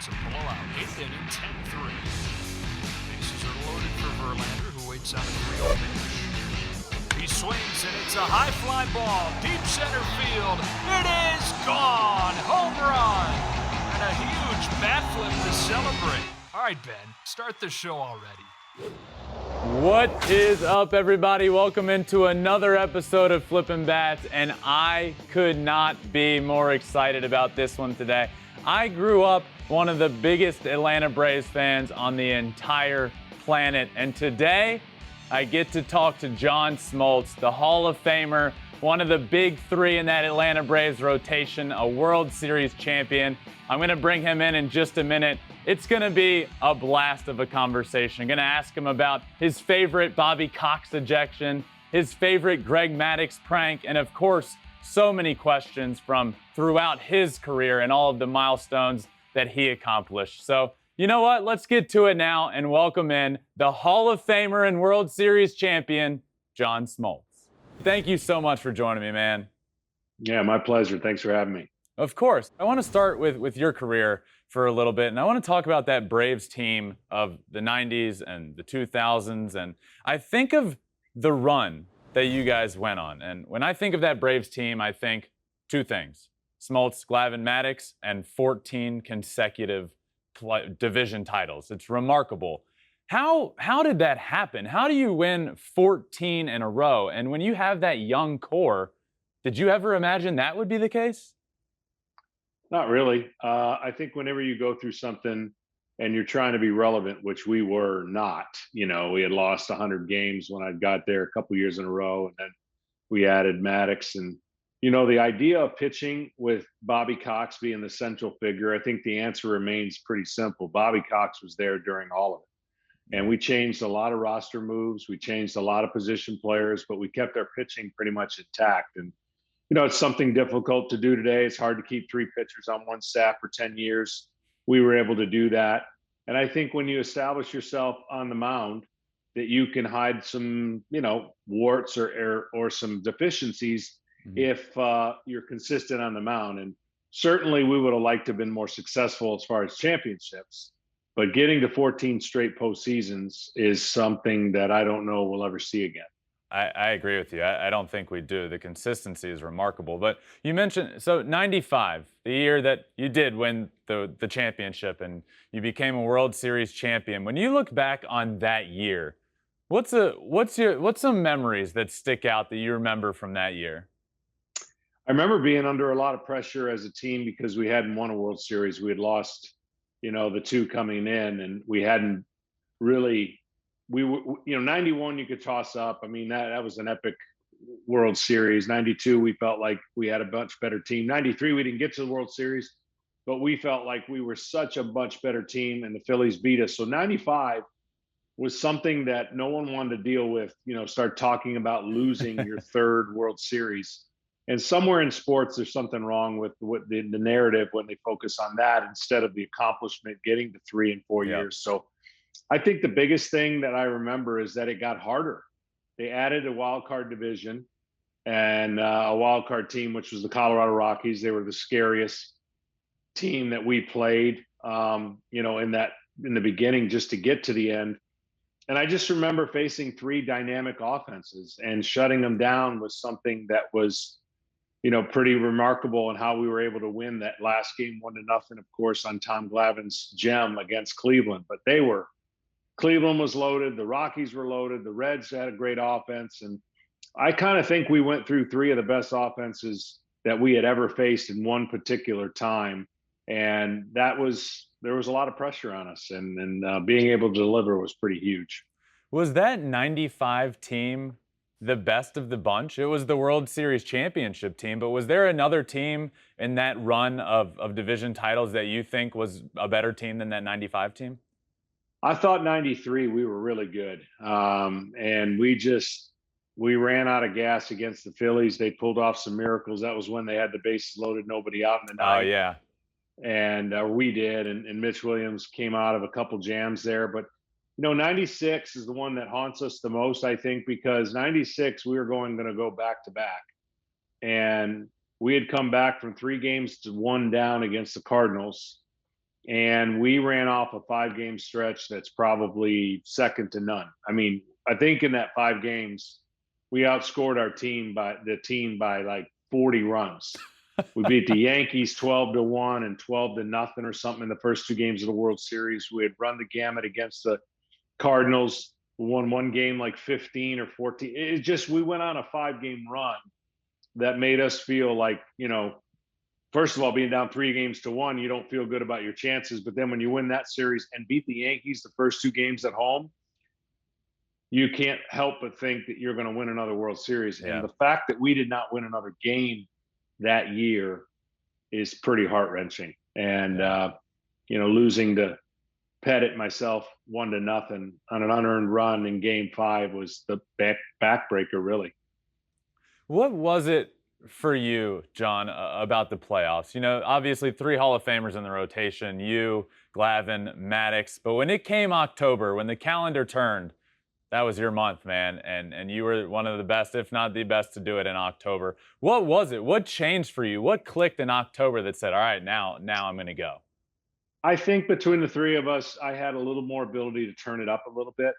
It's a blowout. 8th inning, 10-3. Bases are loaded for Verlander, who waits on a 3-0 pitch. He swings, and it's a high fly ball. Deep center field. It is gone. Home run. And a huge bat flip to celebrate. All right, Ben, start the show already. What is up, everybody? Welcome into another episode of Flippin' Bats, and I could not be more excited about this one today. I grew up one of the biggest Atlanta Braves fans on the entire planet, and today I get to talk to John Smoltz, the Hall of Famer, one of the big three in that Atlanta Braves rotation, a World Series champion. I'm going to bring him in just a minute. It's going to be a blast of a conversation. I'm going to ask him about his favorite Bobby Cox ejection, his favorite Greg Maddux prank, and of course, so many questions from throughout his career and all of the milestones that he accomplished. So, you know what? Let's get to it now and welcome in the Hall of Famer and World Series champion, John Smoltz. Thank you so much for joining me, man. Yeah, my pleasure. Thanks for having me. Of course. I want to start with your career for a little bit, and I want to talk about that Braves team of the 90s and the 2000s, and I think of the run that you guys went on, and when I think of that Braves team, I think two things: Smoltz, Glavine, Maddux, and 14 consecutive division titles. It's remarkable. How did that happen? How do you win 14 in a row? And when you have that young core, did you ever imagine that would be the case? Not really. I think whenever you go through something and you're trying to be relevant, which we were not, we had lost 100 games when I got there a couple years in a row, and then we added Maddux. And, the idea of pitching with Bobby Cox being the central figure, I think the answer remains pretty simple. Bobby Cox was there during all of it. And we changed a lot of roster moves. We changed a lot of position players, but we kept our pitching pretty much intact. And it's something difficult to do today. It's hard to keep three pitchers on one staff for 10 years. We were able to do that. And I think when you establish yourself on the mound, that you can hide some, warts or some deficiencies if you're consistent on the mound. And certainly we would have liked to have been more successful as far as championships. But getting to 14 straight postseasons is something that I don't know we'll ever see again. I agree with you. I don't think we do. The consistency is remarkable. But you mentioned, so 95, the year that you did win the championship and you became a World Series champion. When you look back on that year, what's some memories that stick out that you remember from that year? I remember being under a lot of pressure as a team because we hadn't won a World Series. We had lost, the two coming in, and we hadn't really. We were, 91 you could toss up. I mean, that was an epic World Series. 92, we felt like we had a much better team. 93, we didn't get to the World Series, but we felt like we were such a much better team, and the Phillies beat us. So 95 was something that no one wanted to deal with, start talking about losing your third World Series. And somewhere in sports, there's something wrong with the narrative when they focus on that instead of the accomplishment, getting to 3 and 4 years. So I think the biggest thing that I remember is that it got harder. They added a wild card division and a wild card team, which was the Colorado Rockies. They were the scariest team that we played, in the beginning just to get to the end. And I just remember facing three dynamic offenses, and shutting them down was something that was, pretty remarkable, in how we were able to win that last game 1-0, of course, on Tom Glavine's gem against Cleveland. But Cleveland was loaded. The Rockies were loaded. The Reds had a great offense. And I kind of think we went through three of the best offenses that we had ever faced in one particular time. And there was a lot of pressure on us, and being able to deliver was pretty huge. Was that 95 team the best of the bunch? It was the World Series championship team, but was there another team in that run of division titles that you think was a better team than that 95 team? I thought 93 we were really good. And we ran out of gas against the Phillies. They pulled off some miracles. That was when they had the bases loaded, nobody out in the ninth. Oh, yeah. And we did. And Mitch Williams came out of a couple jams there. But, 96 is the one that haunts us the most, I think, because 96 we were going to go back to back. And we had come back from 3 games to 1 down against the Cardinals. and we ran off a 5-game stretch that's probably second to none. I mean, I think in that 5 games, we outscored our team by like 40 runs. We beat the Yankees 12-1 and 12-0 or something in the first 2 games of the World Series. We had run the gamut against the Cardinals, won one game like 15 or 14. It just, we went on a 5-game run that made us feel like, first of all, being down 3-1, you don't feel good about your chances. But then when you win that series and beat the Yankees the first 2 games at home, you can't help but think that you're going to win another World Series. Yeah. And the fact that we did not win another game that year is pretty heart-wrenching. And, losing to Pettit myself 1-0 on an unearned run in Game 5 was the backbreaker, really. What was it for you, John, about the playoffs? Obviously 3 Hall of Famers in the rotation, you, Glavine, Maddux. But when it came October, when the calendar turned, that was your month, man. And you were one of the best, if not the best, to do it in October. What was it? What changed for you? What clicked in October that said, all right, now I'm going to go? I think between the 3 of us, I had a little more ability to turn it up a little bit,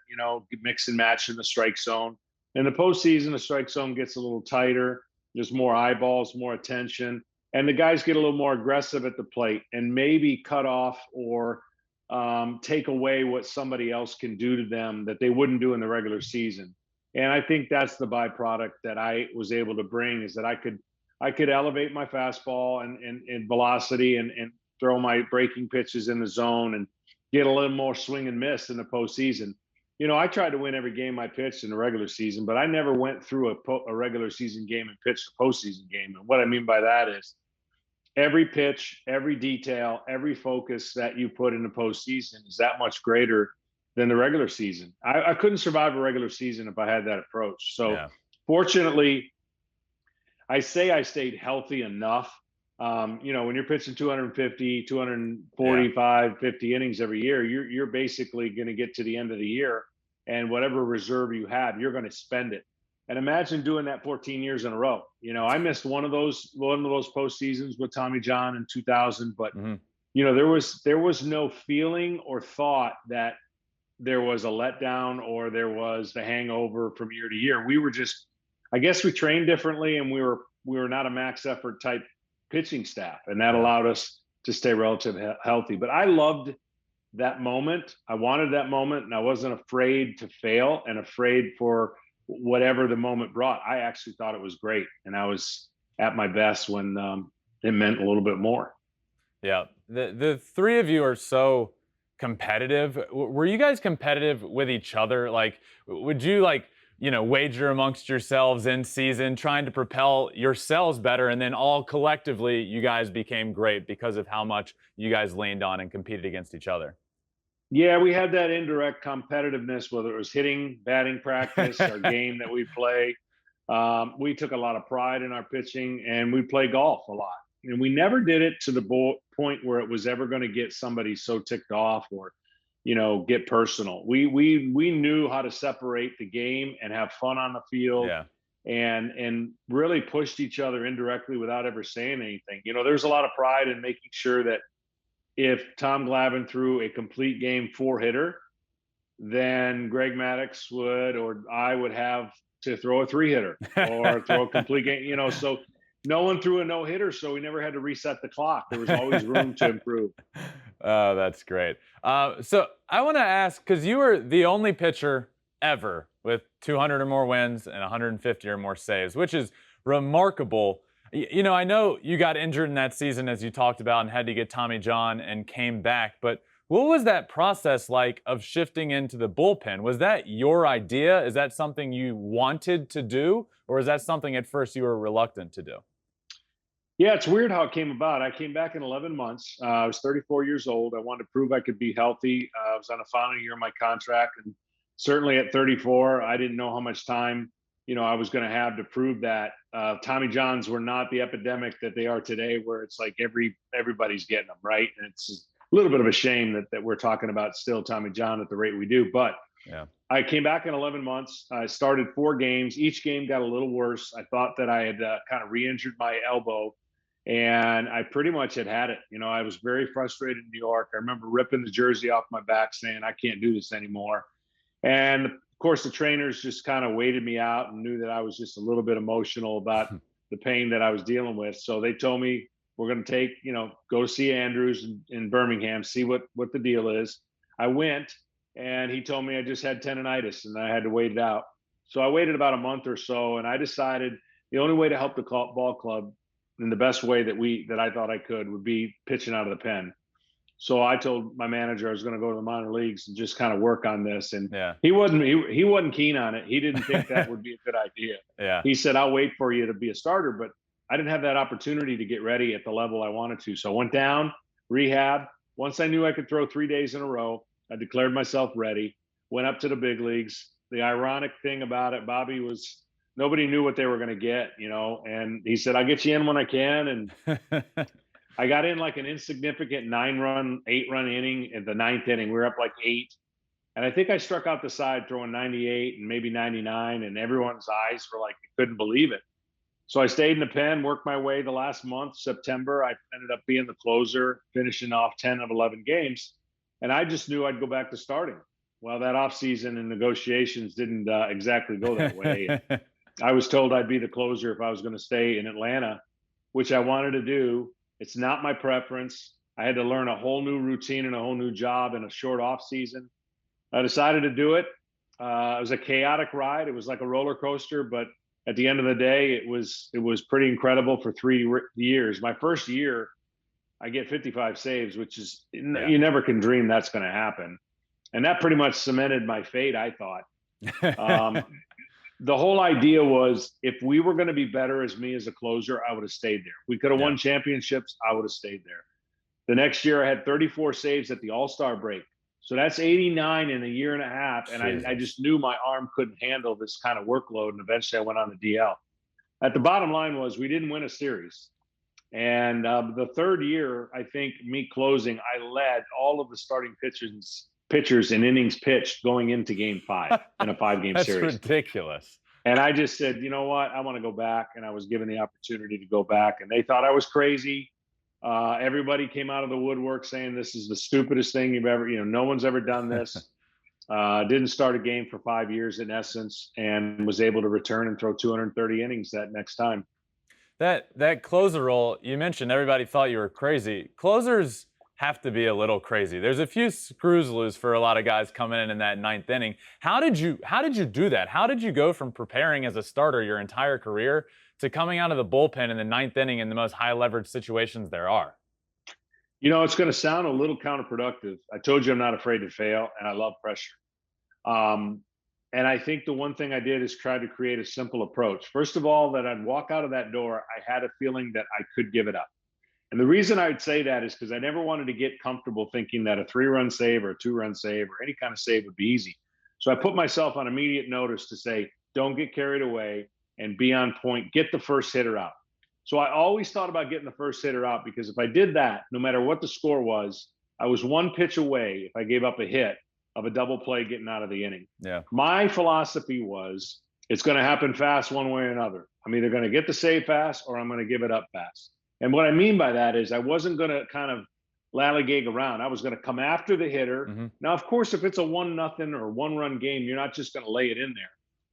mix and match in the strike zone. In the postseason, the strike zone gets a little tighter. There's more eyeballs, more attention, and the guys get a little more aggressive at the plate and maybe cut off or take away what somebody else can do to them that they wouldn't do in the regular season. And I think that's the byproduct that I was able to bring, is that I could elevate my fastball and velocity and throw my breaking pitches in the zone and get a little more swing and miss in the postseason. I tried to win every game I pitched in the regular season, but I never went through a regular season game and pitched a postseason game. And what I mean by that is every pitch, every detail, every focus that you put in the postseason is that much greater than the regular season. I couldn't survive a regular season if I had that approach. So Fortunately, I say I stayed healthy enough. When you're pitching 250, 245, 50 innings every year, you're basically going to get to the end of the year, and whatever reserve you have, you're going to spend it. And imagine doing that 14 years in a row. I missed one of those postseasons with Tommy John in 2000, but there was no feeling or thought that there was a letdown or there was the hangover from year to year. We were just, I guess we trained differently, and we were not a max effort type pitching staff, and that allowed us to stay relatively healthy. But I loved that moment. I wanted that moment, and I wasn't afraid to fail and afraid for whatever the moment brought. I actually thought it was great, and I was at my best when it meant a little bit more. Yeah, the 3 of you are so competitive. Were you guys competitive with each other? Like, would you wager amongst yourselves in season, trying to propel yourselves better, and then all collectively you guys became great because of how much you guys leaned on and competed against each other? Yeah, we had that indirect competitiveness, whether it was hitting, batting practice, our game that we play. We took a lot of pride in our pitching, and we play golf a lot. And we never did it to the point where it was ever going to get somebody so ticked off or, get personal. We knew how to separate the game and have fun on the field, and really pushed each other indirectly without ever saying anything. There's a lot of pride in making sure that if Tom Glavine threw a complete game 4-hitter, then Greg Maddux would, or I would have to throw a 3-hitter or throw a complete game, so no one threw a no-hitter, so we never had to reset the clock. There was always room to improve. Oh, that's great. So I want to ask, because you were the only pitcher ever with 200 or more wins and 150 or more saves, which is remarkable. I know you got injured in that season, as you talked about, and had to get Tommy John and came back. But what was that process like of shifting into the bullpen? Was that your idea? Is that something you wanted to do? Or is that something at first you were reluctant to do? Yeah, it's weird how it came about. I came back in 11 months. I was 34 years old. I wanted to prove I could be healthy. I was on the final year of my contract. And certainly at 34, I didn't know how much time I was going to have to prove that. Tommy Johns were not the epidemic that they are today, where it's like everybody's getting them, right? And it's a little bit of a shame that we're talking about still Tommy John at the rate we do. But I came back in 11 months. I started 4 games. Each game got a little worse. I thought that I had kind of re-injured my elbow. And I pretty much had it. You know, I was very frustrated in New York. I remember ripping the jersey off my back saying, I can't do this anymore. And of course, the trainers just kind of waited me out and knew that I was just a little bit emotional about the pain that I was dealing with. So they told me, we're going to take, go see Andrews in Birmingham, see what the deal is. I went, and he told me I just had tendonitis and I had to wait it out. So I waited about a month or so, and I decided the only way to help the ball club in the best way that I thought I could would be pitching out of the pen. So I told my manager I was going to go to the minor leagues and just kind of work on this. And he wasn't keen on it. He didn't think that would be a good idea. Yeah. He said, I'll wait for you to be a starter, but I didn't have that opportunity to get ready at the level I wanted to. So I went down, rehab. Once I knew I could throw 3 days in a row, I declared myself ready, went up to the big leagues. The ironic thing about it, Bobby, was nobody knew what they were going to get, and he said, I'll get you in when I can. And I got in like an insignificant 8-run inning in the 9th inning. We were up like 8. And I think I struck out the side throwing 98 and maybe 99. And everyone's eyes were like, they couldn't believe it. So I stayed in the pen, worked my way the last month, September. I ended up being the closer, finishing off 10 of 11 games. And I just knew I'd go back to starting. Well, that offseason and negotiations didn't exactly go that way. I was told I'd be the closer if I was going to stay in Atlanta, which I wanted to do. It's not my preference. I had to learn a whole new routine and a whole new job in a short off season. I decided to do it. It was a chaotic ride. It was like a roller coaster, but at the end of the day, it was pretty incredible for 3 years. My first year, I get 55 saves, which is you never can dream that's going to happen. And that pretty much cemented my fate, I thought. The whole idea was if we were going to be better as me as a closer, I would have stayed there. We could have won championships. I would have stayed there. The next year, I had 34 saves at the All-Star break. So that's 89 in a year and a half. And I just knew my arm couldn't handle this kind of workload. And eventually I went on the DL. At the bottom line was we didn't win a series. And the third year, I think me closing, I led all of the starting pitchers in innings pitched going into game 5 in a 5-game series. That's ridiculous. And I just said, you know what? I want to go back. And I was given the opportunity to go back. And they thought I was crazy. Everybody came out of the woodwork saying this is the stupidest thing you've ever, no one's ever done this. Didn't start a game for 5 years in essence, and was able to return and throw 230 innings that next time. That closer role, you mentioned everybody thought you were crazy. Closers have to be a little crazy. There's a few screws loose for a lot of guys coming in that 9th inning. How did you do that? How did you go from preparing as a starter your entire career to coming out of the bullpen in the 9th inning in the most high leverage situations there are? It's going to sound a little counterproductive. I told you I'm not afraid to fail, and I love pressure. And I think the one thing I did is try to create a simple approach. First of all, that I'd walk out of that door, I had a feeling that I could give it up. And the reason I would say that is because I never wanted to get comfortable thinking that a 3-run save or a 2-run save or any kind of save would be easy. So I put myself on immediate notice to say, don't get carried away and be on point, get the first hitter out. So I always thought about getting the first hitter out, because if I did that, no matter what the score was, I was one pitch away, if I gave up a hit, of a double play getting out of the inning. Yeah. My philosophy was it's going to happen fast one way or another. I'm either going to get the save fast or I'm going to give it up fast. And what I mean by that is I wasn't going to kind of lallygag around. I was going to come after the hitter. Mm-hmm. Now, of course, if it's a 1-0 or 1-run game, you're not just going to lay it in there.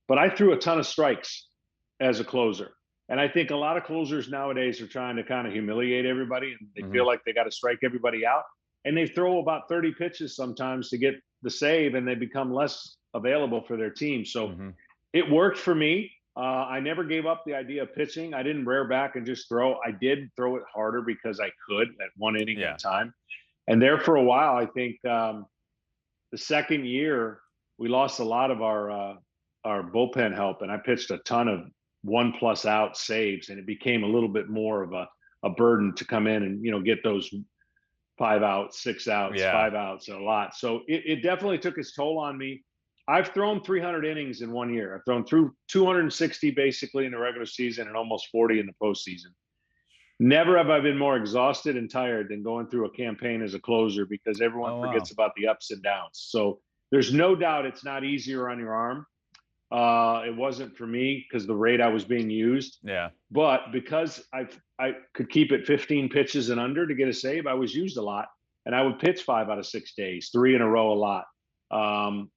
But I threw a ton of strikes as a closer. And I think a lot of closers nowadays are trying to kind of humiliate everybody, and they feel like they got to strike everybody out. And they throw about 30 pitches sometimes to get the save, and they become less available for their team. So it worked for me. I never gave up the idea of pitching. I didn't rear back and just throw. I did throw it harder because I could at one inning at a time. And there for a while, I think the second year, we lost a lot of our bullpen help, and I pitched a ton of 1+ out saves, and it became a little bit more of a burden to come in and, get those 5 outs, 6 outs, 5 outs, a lot. So it definitely took its toll on me. I've thrown 300 innings in 1 year. I've thrown through 260 basically in the regular season and almost 40 in the postseason. Never have I been more exhausted and tired than going through a campaign as a closer, because everyone forgets about the ups and downs. So there's no doubt it's not easier on your arm. It wasn't for me because the rate I was being used. Yeah. But because I could keep it 15 pitches and under to get a save, I was used a lot, and I would pitch 5 out of 6 days, 3 in a row a lot.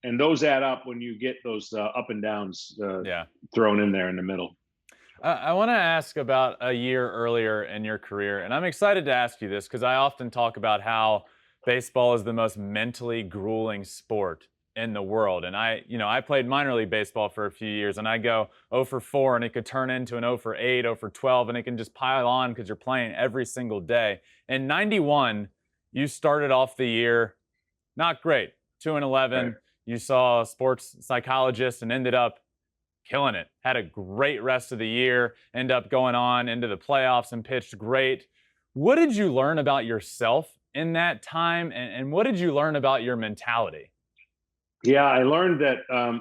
And those add up when you get those up and downs thrown in there in the middle. I want to ask about a year earlier in your career, and I'm excited to ask you this because I often talk about how baseball is the most mentally grueling sport in the world. And I played minor league baseball for a few years, and I go 0 for 4, and it could turn into an 0 for 8, 0 for 12, and it can just pile on because you're playing every single day. In '91, you started off the year not great, 2-11. Right. You saw a sports psychologist and ended up killing it. Had a great rest of the year, end up going on into the playoffs and pitched great. What did you learn about yourself in that time? And what did you learn about your mentality? Yeah, I learned that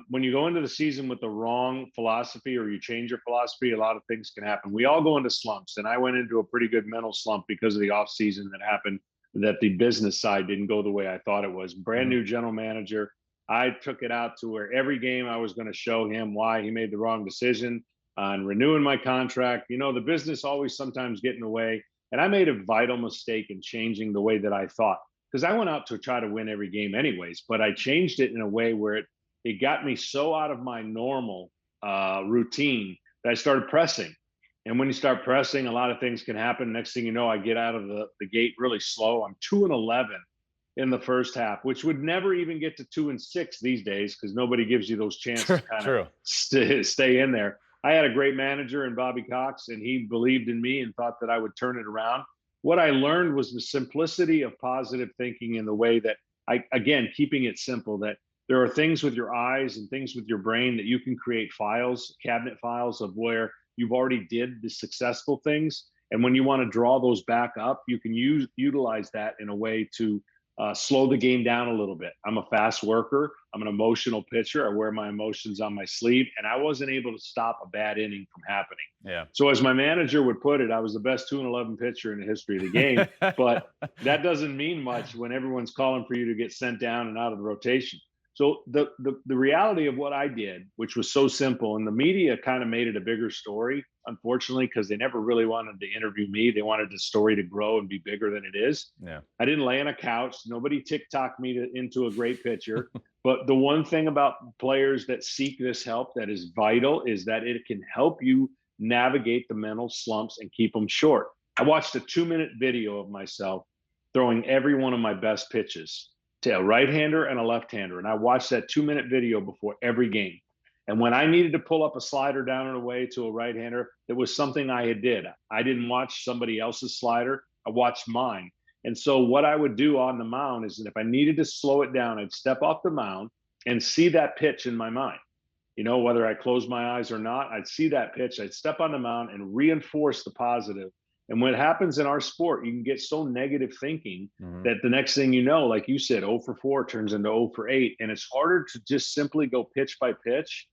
when you go into the season with the wrong philosophy or you change your philosophy, a lot of things can happen. We all go into slumps, and I went into a pretty good mental slump because of the off season that happened, that the business side didn't go the way I thought it was. Brand new general manager. I took it out to where every game I was going to show him why he made the wrong decision on renewing my contract. You know, the business always sometimes get in the way. And I made a vital mistake in changing the way that I thought, because I went out to try to win every game anyways, but I changed it in a way where it got me so out of my normal routine that I started pressing. And when you start pressing, a lot of things can happen. Next thing you know, I get out of the gate really slow. I'm 2-11 in the first half, which would never even get to 2-6 these days because nobody gives you those chances to kind of stay in there. I had a great manager in Bobby Cox, and he believed in me and thought that I would turn it around. What I learned was the simplicity of positive thinking in the way that again, keeping it simple, that there are things with your eyes and things with your brain that you can create files, cabinet files of where you've already did the successful things. And when you want to draw those back up, you can utilize that in a way to slow the game down a little bit. I'm a fast worker. I'm an emotional pitcher. I wear my emotions on my sleeve, and I wasn't able to stop a bad inning from happening. Yeah. So as my manager would put it, I was the best 2-11 pitcher in the history of the game, but that doesn't mean much when everyone's calling for you to get sent down and out of the rotation. So the reality of what I did, which was so simple, and the media kind of made it a bigger story, unfortunately, because they never really wanted to interview me. They wanted the story to grow and be bigger than it is. Yeah. I didn't lay on a couch. Nobody TikToked me into a great pitcher. But the one thing about players that seek this help that is vital is that it can help you navigate the mental slumps and keep them short. I watched a 2-minute video of myself throwing every one of my best pitches to a right-hander and a left-hander. And I watched that 2-minute video before every game. And when I needed to pull up a slider down and away to a right-hander, it was something I had did. I didn't watch somebody else's slider. I watched mine. And so what I would do on the mound is that if I needed to slow it down, I'd step off the mound and see that pitch in my mind. You know, whether I close my eyes or not, I'd see that pitch. I'd step on the mound and reinforce the positive. And what happens in our sport, you can get so negative thinking that the next thing you know, like you said, 0 for 4 turns into 0 for 8. And it's harder to just simply go pitch by pitch.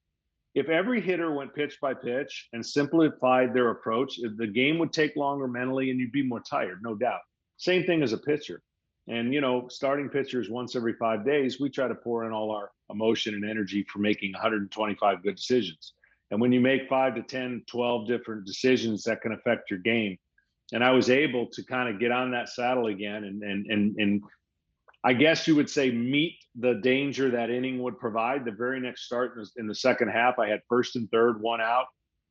If every hitter went pitch by pitch and simplified their approach, the game would take longer mentally and you'd be more tired, no doubt. Same thing as a pitcher. And, you know, starting pitchers once every 5 days, we try to pour in all our emotion and energy for making 125 good decisions. And when you make 5 to 10, 12 different decisions that can affect your game, and I was able to kind of get on that saddle again and I guess you would say meet the danger that inning would provide. The very next start in the second half, I had first and third, 1 out.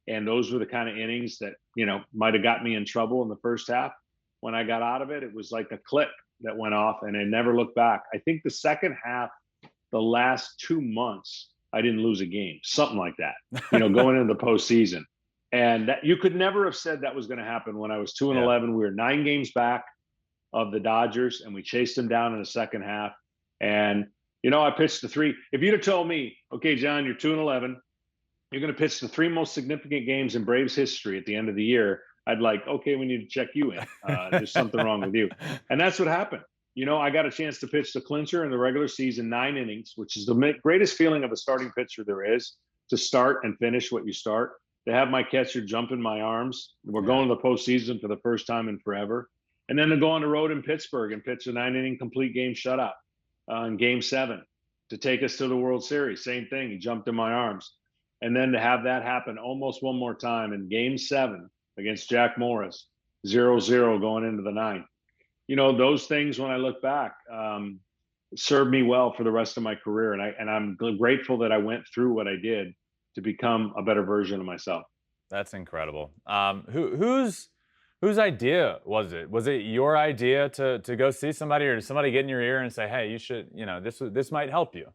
And those were the kind of innings that, you know, might have got me in trouble in the first half. When I got out of it, it was like a clip that went off and I never looked back. I think the second half, the last 2 months, I didn't lose a game, something like that, you know, going into the postseason. And that you could never have said that was going to happen when I was 2-11. We were 9 games back of the Dodgers and we chased them down in the second half. And, you know, I pitched the 3. If you'd have told me, okay, John, you're 2-11, you're going to pitch the 3 most significant games in Braves history at the end of the year, I'd like, okay, we need to check you in. There's something wrong with you. And that's what happened. You know, I got a chance to pitch the clincher in the regular season, 9 innings, which is the greatest feeling of a starting pitcher there is, to start and finish what you start. To have my catcher jump in my arms. We're going to the postseason for the first time in forever. And then to go on the road in Pittsburgh and pitch a 9-inning complete game shutout in Game 7 to take us to the World Series. Same thing. He jumped in my arms. And then to have that happen almost one more time in Game 7 against Jack Morris, 0-0 going into the ninth. Those things, when I look back, served me well for the rest of my career. And I'm grateful that I went through what I did to become a better version of myself. That's incredible. Whose idea was it? Was it your idea to go see somebody, or did somebody get in your ear and say, "Hey, you should, this might help you"?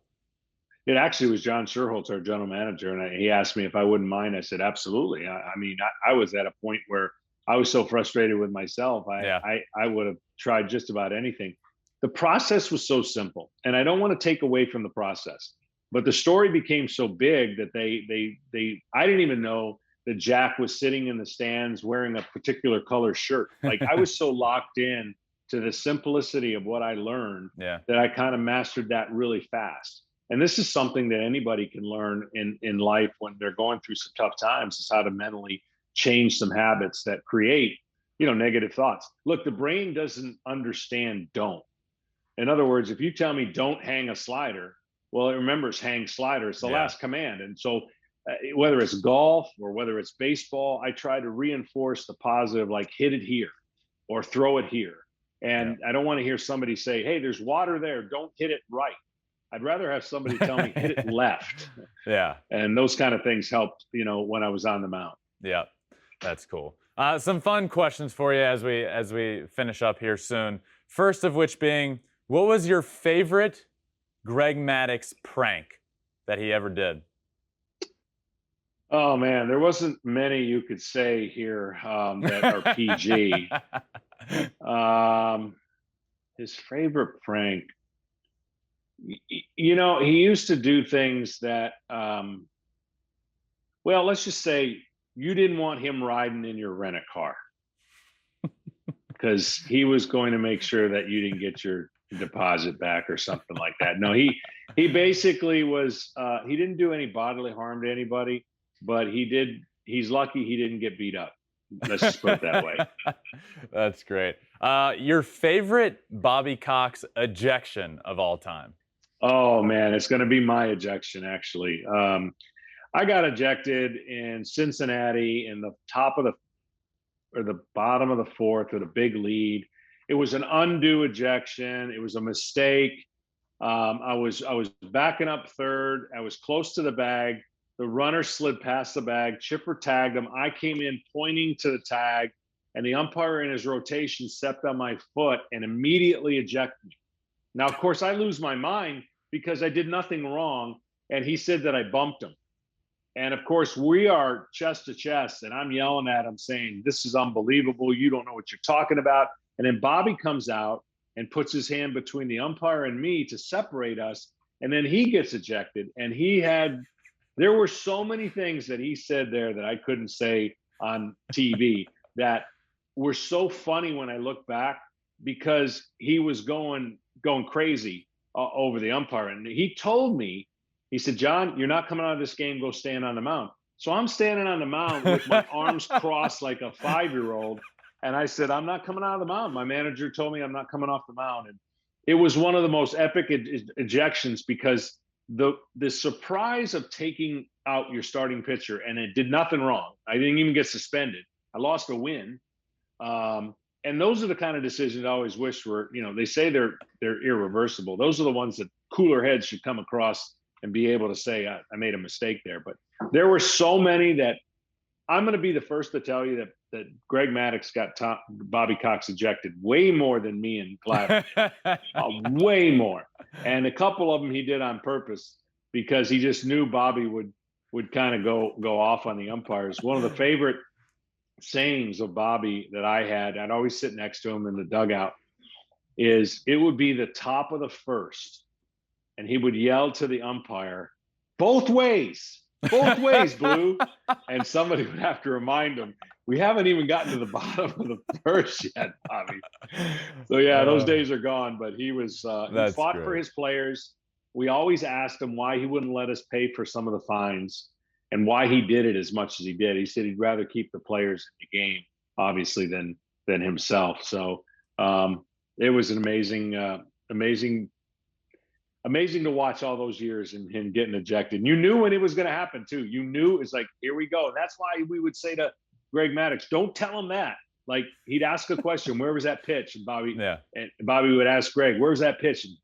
It actually was John Sherholtz, our general manager, and he asked me if I wouldn't mind. I said, absolutely. I was at a point where I was so frustrated with myself. I would have tried just about anything. The process was so simple, and I don't want to take away from the process, but the story became so big that I didn't even know that Jack was sitting in the stands wearing a particular color shirt. Like, I was so locked in to the simplicity of what I learned that I kind of mastered that really fast. And this is something that anybody can learn in life when they're going through some tough times, is how to mentally change some habits that create, negative thoughts. Look, the brain doesn't understand don't. In other words, if you tell me don't hang a slider, well, it remembers hang slider. It's the last command. And so whether it's golf or whether it's baseball, I try to reinforce the positive, like hit it here or throw it here. And I don't want to hear somebody say, hey, there's water there, don't hit it right. I'd rather have somebody tell me hit it left. And those kind of things helped, when I was on the mound. Yeah, that's cool. Some fun questions for you as we finish up here soon. First of which being, what was your favorite Greg Maddux prank that he ever did? Oh man, there wasn't many you could say here that are PG. His favorite prank. He used to do things that, well, let's just say you didn't want him riding in your rent-a-car because he was going to make sure that you didn't get your deposit back or something like that. No, he basically was, he didn't do any bodily harm to anybody, but he's lucky he didn't get beat up. Let's just put it that way. That's great. Your favorite Bobby Cox ejection of all time? Oh man, it's going to be my ejection. Actually, I got ejected in Cincinnati in the bottom of the fourth with a big lead. It was an undue ejection. It was a mistake. I was backing up third. I was close to the bag. The runner slid past the bag. Chipper tagged him. I came in pointing to the tag, and the umpire in his rotation stepped on my foot and immediately ejected me. Now, of course, I lose my mind because I did nothing wrong, and he said that I bumped him. And of course, we are chest to chest, and I'm yelling at him saying, this is unbelievable. You don't know what you're talking about. And then Bobby comes out and puts his hand between the umpire and me to separate us, and then he gets ejected. And there were so many things that he said there that I couldn't say on TV that were so funny when I look back, because he was going crazy over the umpire. And he told me, he said, John, you're not coming out of this game, go stand on the mound. So I'm standing on the mound with my arms crossed like a 5-year-old. And I said, I'm not coming out of the mound. My manager told me I'm not coming off the mound. And it was one of the most epic ejections, because the surprise of taking out your starting pitcher, and it did nothing wrong. I didn't even get suspended. I lost a win. And those are the kind of decisions I always wish were, they say they're irreversible. Those are the ones that cooler heads should come across and be able to say, I made a mistake there. But there were so many that I'm going to be the first to tell you that Greg Maddux got Bobby Cox ejected way more than me and Glavine. Way more. And a couple of them he did on purpose, because he just knew Bobby would kind of go off on the umpires. One of the favorite sayings of Bobby that I had, I'd always sit next to him in the dugout, is it would be the top of the first, and he would yell to the umpire, both ways, Blue. And somebody would have to remind him, we haven't even gotten to the bottom of the first yet, Bobby. So yeah, those days are gone, but he was, he fought for his players. We always asked him why he wouldn't let us pay for some of the fines, and why he did it as much as he did. He said he'd rather keep the players in the game, obviously, than himself. So it was an amazing amazing to watch all those years and him getting ejected. You knew when it was going to happen too. You knew it's like, here we go. And that's why we would say to Greg Maddux, don't tell him that. Like, he'd ask a question, where was that pitch? And Bobby would ask Greg, where was that pitch? And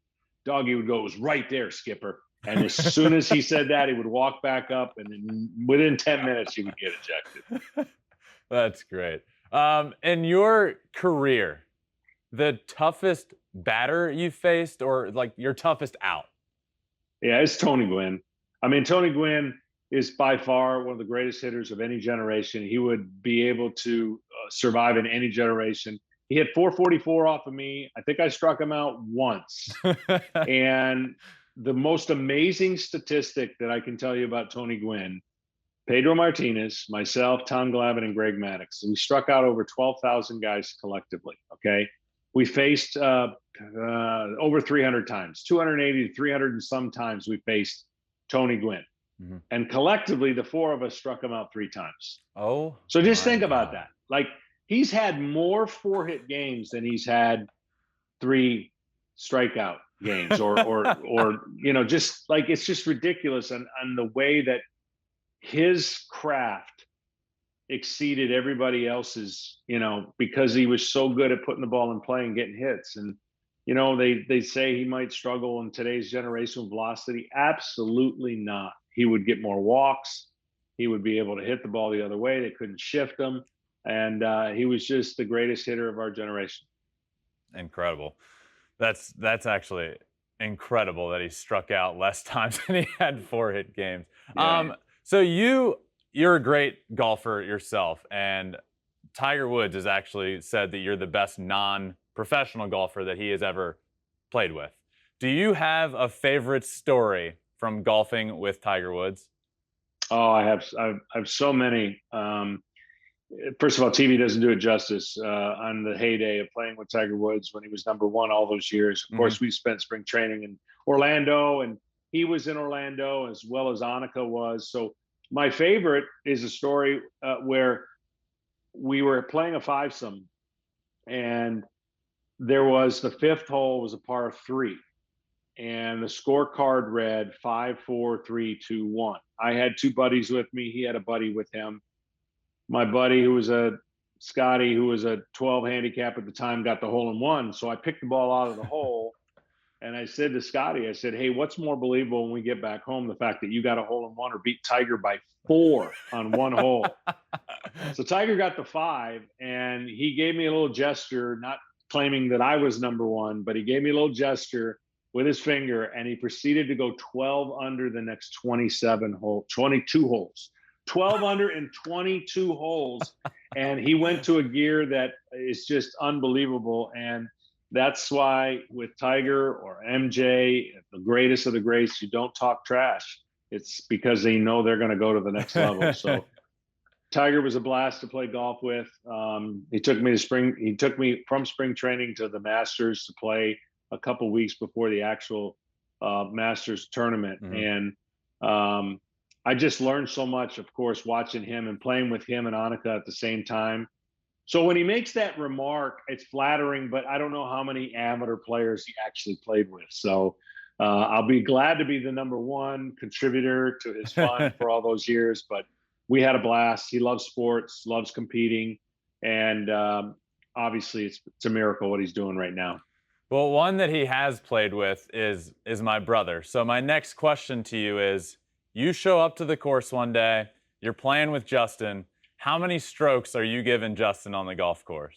Doggy would go, it was right there, Skipper. And as soon as he said that, he would walk back up, and then within 10 minutes, he would get ejected. That's great. In your career, the toughest batter you faced, or like your toughest out? Yeah, it's Tony Gwynn. I mean, Tony Gwynn is by far one of the greatest hitters of any generation. He would be able to survive in any generation. He hit 444 off of me. I think I struck him out once. And the most amazing statistic that I can tell you about Tony Gwynn, Pedro Martinez, myself, Tom Glavine, and Greg Maddux. We struck out over 12,000 guys collectively, okay? We faced over 300 times, 280 to 300 and some times we faced Tony Gwynn. Mm-hmm. And collectively, the four of us struck him out 3 times. Oh. So just think about that. Like, he's had more 4-hit games than he's had 3 strikeout games or you know, just like, it's just ridiculous. And the way that his craft exceeded everybody else's, you know, because he was so good at putting the ball in play and getting hits. And, you know, they say he might struggle in today's generation with velocity. Absolutely not. He would get more walks. He would be able to hit the ball the other way. They couldn't shift him. And he was just the greatest hitter of our generation. Incredible. That's actually incredible that he struck out less times than he had 4-hit games. Yeah. So you're a great golfer yourself, and Tiger Woods has actually said that you're the best non-professional golfer that he has ever played with. Do you have a favorite story from golfing with Tiger Woods? Oh, I have so many. First of all, TV doesn't do it justice. On the heyday of playing with Tiger Woods when he was #1 all those years. Of course, we spent spring training in Orlando, and he was in Orlando as well as Annika was. So my favorite is a story where we were playing a 5-some, and there was the 5th hole was a par 3, and the scorecard read 5, 4, 3, 2, 1. I had 2 buddies with me. He had a buddy with him. My buddy, who was Scotty, who was a 12 handicap at the time, got the hole in one. So I picked the ball out of the hole, and I said to Scotty, I said, hey, what's more believable when we get back home, the fact that you got a hole in one or beat Tiger by 4 on one hole? So Tiger got the 5, and he gave me a little gesture, not claiming that I was #1, but he gave me a little gesture with his finger, and he proceeded to go 12 under the next 22 holes. 12 under and 22 holes. And he went to a gear that is just unbelievable. And that's why with Tiger or MJ, the greatest of the greats, you don't talk trash. It's because they know they're going to go to the next level. So Tiger was a blast to play golf with. He took me from spring training to the Masters to play a couple weeks before the actual Masters tournament. Mm-hmm. And I just learned so much, of course, watching him and playing with him and Annika at the same time. So when he makes that remark, it's flattering, but I don't know how many amateur players he actually played with. So I'll be glad to be the #1 contributor to his fund for all those years. But we had a blast. He loves sports, loves competing. And obviously it's a miracle what he's doing right now. Well, one that he has played with is my brother. So my next question to you is, you show up to the course one day, you're playing with Justin. How many strokes are you giving Justin on the golf course?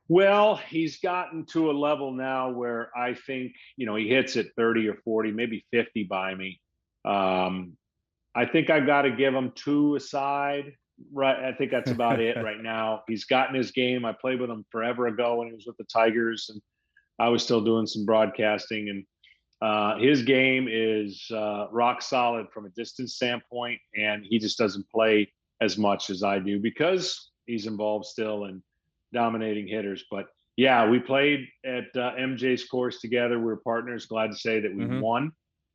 Well, he's gotten to a level now where I think, you know, he hits it 30 or 40, maybe 50 by me. I think I've got to give him 2 aside. Right. I think that's about it right now. He's gotten his game. I played with him forever ago when he was with the Tigers, and I was still doing some broadcasting, and his game is rock solid from a distance standpoint, and he just doesn't play as much as I do because he's involved still in dominating hitters. But yeah, we played at MJ's course together. We were partners. Glad to say that we won,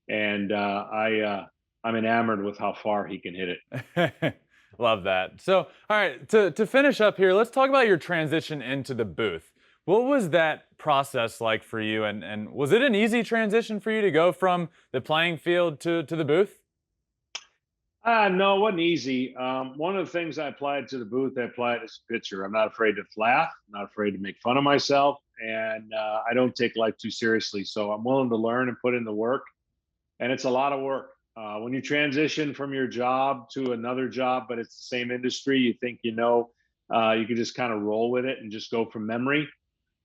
and I'm enamored with how far he can hit it. Love that. So, all right, to finish up here, let's talk about your transition into the booth. What was that process like for you? And was it an easy transition for you to go from the playing field to the booth? No, it wasn't easy. One of the things I applied to the booth, I applied as a pitcher. I'm not afraid to laugh, I'm not afraid to make fun of myself, and I don't take life too seriously. So I'm willing to learn and put in the work, and it's a lot of work. When you transition from your job to another job, but it's the same industry, you think you can just kind of roll with it and just go from memory.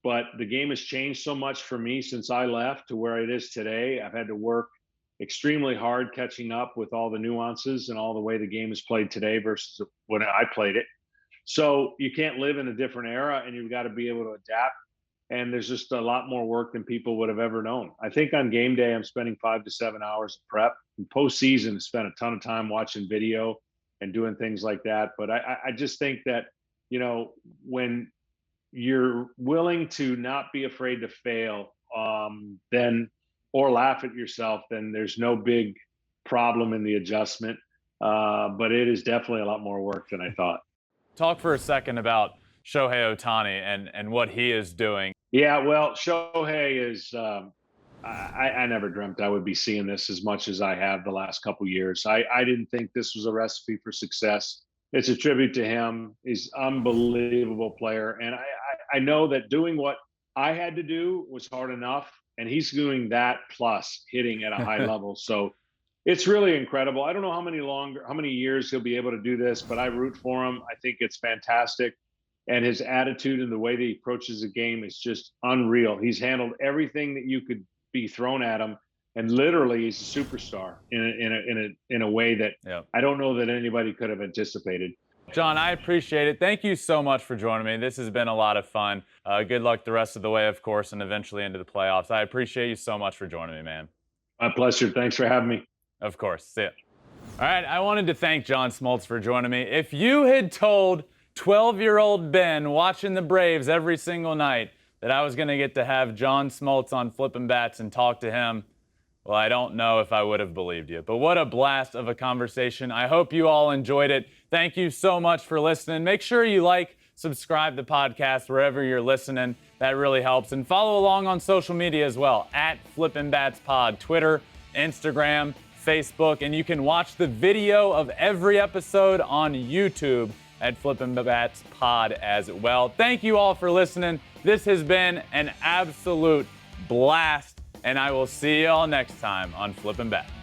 But the game has changed so much for me since I left to where it is today. I've had to work extremely hard catching up with all the nuances and all the way the game is played today versus when I played it. So you can't live in a different era, and you've got to be able to adapt. And there's just a lot more work than people would have ever known. I think on game day, I'm spending 5 to 7 hours of prep. In postseason, I spent a ton of time watching video and doing things like that. But I just think that, when you're willing to not be afraid to fail, then or laugh at yourself, then there's no big problem in the adjustment. But it is definitely a lot more work than I thought. Talk for a second about Shohei Ohtani and what he is doing. Yeah, well, Shohei is. I never dreamt I would be seeing this as much as I have the last couple years. I didn't think this was a recipe for success. It's a tribute to him. He's an unbelievable player, and I know that doing what I had to do was hard enough, and he's doing that plus hitting at a high level. So it's really incredible. I don't know how many years he'll be able to do this, but I root for him. I think it's fantastic. And his attitude and the way that he approaches the game is just unreal. He's handled everything that you could be thrown at him, and literally he's a superstar in a way that I don't know that anybody could have anticipated. John, I appreciate it. Thank you so much for joining me. This has been a lot of fun. Good luck the rest of the way, of course, and eventually into the playoffs. I appreciate you so much for joining me, man. My pleasure. Thanks for having me. Of course. See ya. All right, I wanted to thank John Smoltz for joining me. If you had told 12-year-old Ben watching the Braves every single night that I was going to get to have John Smoltz on Flippin' Bats and talk to him, well, I don't know if I would have believed you. But what a blast of a conversation. I hope you all enjoyed it. Thank you so much for listening. Make sure you subscribe the podcast wherever you're listening. That really helps. And follow along on social media as well, at Flippin' Bats Pod, Twitter, Instagram, Facebook. And you can watch the video of every episode on YouTube at Flippin' Bats Pod as well. Thank you all for listening. This has been an absolute blast, and I will see you all next time on Flippin' Bats.